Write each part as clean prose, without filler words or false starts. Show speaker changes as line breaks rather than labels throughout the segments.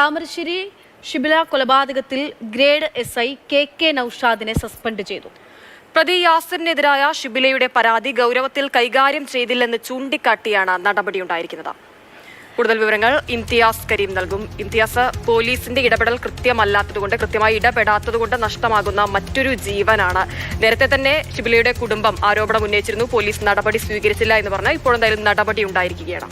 താമരശ്ശേരി ഷിബില കൊലപാതകത്തിൽ grade SI KK നൌഷാദിനെ suspend ചെയ്തു.
പ്രതി യാസിറിനെതിരായ ഷിബിലയുടെ പരാതി ഗൗരവത്തിൽ കൈകാര്യം ചെയ്തില്ലെന്ന് ചൂണ്ടിക്കാട്ടിയാണ് നടപടിയുണ്ടായിരിക്കുന്നത്. കൂടുതൽ വിവരങ്ങൾ ഇംതിയാസ് കരീം നൽകും. ഇംതിയാസ്, പോലീസിന്റെ ഇടപെടൽ കൃത്യമായി ഇടപെടാത്തതുകൊണ്ട് നഷ്ടമാകുന്ന മറ്റൊരു ജീവനാണ്. നേരത്തെ തന്നെ ഷിബിലയുടെ കുടുംബം ആരോപണം ഉന്നയിച്ചിരുന്നു. പോലീസ് നടപടി സ്വീകരിച്ചില്ല എന്ന് പറഞ്ഞാൽ ഇപ്പോൾ എന്തായാലും നടപടി ഉണ്ടായിരിക്കുകയാണ്.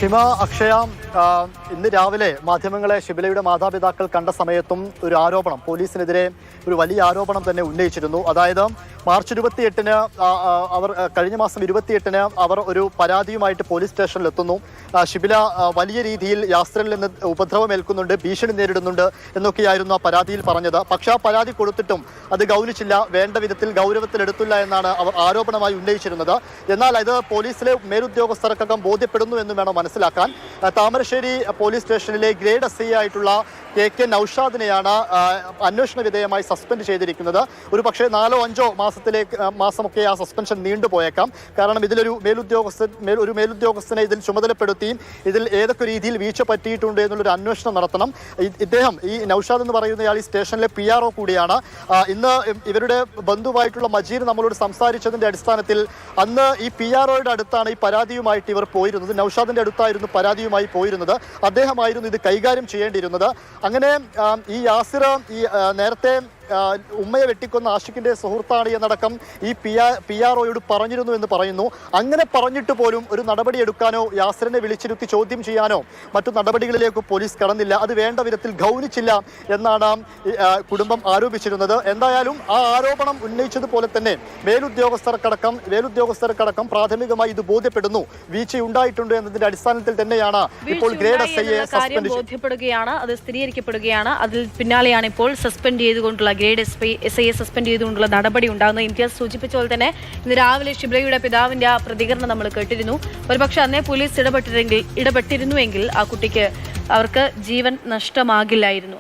ഹിമ, അക്ഷയ, ഇന്ന് രാവിലെ മാധ്യമങ്ങളെ ഷിബിലയുടെ മാതാപിതാക്കൾ കണ്ട സമയത്തും ഒരു ആരോപണം, പോലീസിനെതിരെ ഒരു വലിയ ആരോപണം തന്നെ ഉന്നയിച്ചിരുന്നു. അതായത് മാർച്ച് 28-ന് അവർ കഴിഞ്ഞ മാസം 28-ന് അവർ ഒരു പരാതിയുമായിട്ട് പോലീസ് സ്റ്റേഷനിൽ എത്തുന്നു. ഷിബില വലിയ രീതിയിൽ യാസ്രിൽ നിന്ന് ഉപദ്രവമേൽക്കുന്നുണ്ട്, ഭീഷണി നേരിടുന്നുണ്ട് എന്നൊക്കെയായിരുന്നു ആ പരാതിയിൽ പറഞ്ഞത്. പക്ഷേ ആ പരാതി കൊടുത്തിട്ടും അത് ഗൗനിച്ചില്ല, വേണ്ട വിധത്തിൽ ഗൗരവത്തിലെടുത്തില്ല എന്നാണ് അവർ ആരോപണമായി ഉന്നയിച്ചിരുന്നത്. എന്നാൽ ഇത് പോലീസിലെ മേലുദ്യോഗസ്ഥർക്കകം ബോധ്യപ്പെടുന്നു എന്ന് വേണം മനസ്സിലാക്കാൻ. താമരശ്ശേരി പോലീസ് സ്റ്റേഷനിലെ ഗ്രേഡ് SI ആയിട്ടുള്ള KK നൌഷാദിനെയാണ് അന്വേഷണ വിധേയമായി സസ്പെൻഡ് ചെയ്തിരിക്കുന്നത്. ഒരു പക്ഷേ 4-5 മാസമൊക്കെ ആ സസ്പെൻഷൻ നീണ്ടുപോയേക്കാം. കാരണം ഇതിലൊരു മേലുദ്യോഗസ്ഥനെ ഇതിൽ ചുമതലപ്പെടുത്തിയും ഇതിൽ ഏതൊക്കെ രീതിയിൽ വീഴ്ച പറ്റിയിട്ടുണ്ട് എന്നുള്ളൊരു അന്വേഷണം നടത്തണം. ഇദ്ദേഹം, ഈ നൌഷാദ് എന്ന് പറയുന്നയാൾ, ഈ സ്റ്റേഷനിലെ PRO കൂടിയാണ്. ഇന്ന് ഇവരുടെ ബന്ധുവായിട്ടുള്ള മജീർ നമ്മളോട് സംസാരിച്ചതിൻ്റെ അടിസ്ഥാനത്തിൽ അന്ന് ഈ PROയുടെ അടുത്താണ് ഈ പരാതിയുമായിട്ട് ഇവർ പോയിരുന്നത്. നൌഷാദിൻ്റെ അടുത്തായിരുന്നു പരാതിയുമായി പോയിരുന്നത്. അദ്ദേഹമായിരുന്നു ഇത് കൈകാര്യം ചെയ്യേണ്ടിയിരുന്നത്. അങ്ങനെ ഈ യാസിർ ഈ നേരത്തെ ഉമ്മയെ വെട്ടിക്കൊന്ന ആഷിഖിന്റെ സുഹൃത്താണ് എന്നടക്കം ഈ PROയോട് പറഞ്ഞിരുന്നു എന്ന് പറയുന്നു. അങ്ങനെ പറഞ്ഞിട്ട് പോലും ഒരു നടപടി എടുക്കാനോ യാസിറിനെ വിളിച്ചിരുത്തി ചോദ്യം ചെയ്യാനോ മറ്റു നടപടികളിലേക്ക് പോലീസ് കടന്നില്ല. അത് വേണ്ട വിധത്തിൽ ഗൗനിച്ചില്ല എന്നാണ് കുടുംബം ആരോപിച്ചിരുന്നത്. എന്തായാലും ആ ആരോപണം ഉന്നയിച്ചതുപോലെ തന്നെ മേലുദ്യോഗസ്ഥർക്കടക്കം പ്രാഥമികമായി ഇത് ബോധ്യപ്പെടുന്നു, വീഴ്ചയുണ്ടായിട്ടുണ്ട് എന്നതിന്റെ അടിസ്ഥാനത്തിൽ തന്നെയാണ് ഇപ്പോൾ ഗ്രേഡ് SIയെ സസ്പെൻഡ്
ബോധ്യപ്പെടുകയാണ്, അത് സ്ഥിരീകരിക്കപ്പെടുകയാണ്. അതിൽ പിന്നാലെയാണ് ഇപ്പോൾ സസ്പെൻഡ് ചെയ്തുകൊണ്ടുള്ള ഗ്രേഡ് SIയെ സസ്പെൻഡ് ചെയ്തുകൊണ്ടുള്ള നടപടി ഉണ്ടാകുന്നത്. ഇംതിയാസ് സൂചിപ്പിച്ച പോലെ തന്നെ ഇന്ന് രാവിലെ ഷിബിലയുടെ പിതാവിന്റെ ആ പ്രതികരണം നമ്മൾ കേട്ടിരുന്നു. ഒരുപക്ഷെ അന്നേ പോലീസ് ഇടപെട്ടിരുന്നുവെങ്കിൽ ആ കുട്ടിക്ക് അവർക്ക് ജീവൻ നഷ്ടമാകില്ലായിരുന്നു.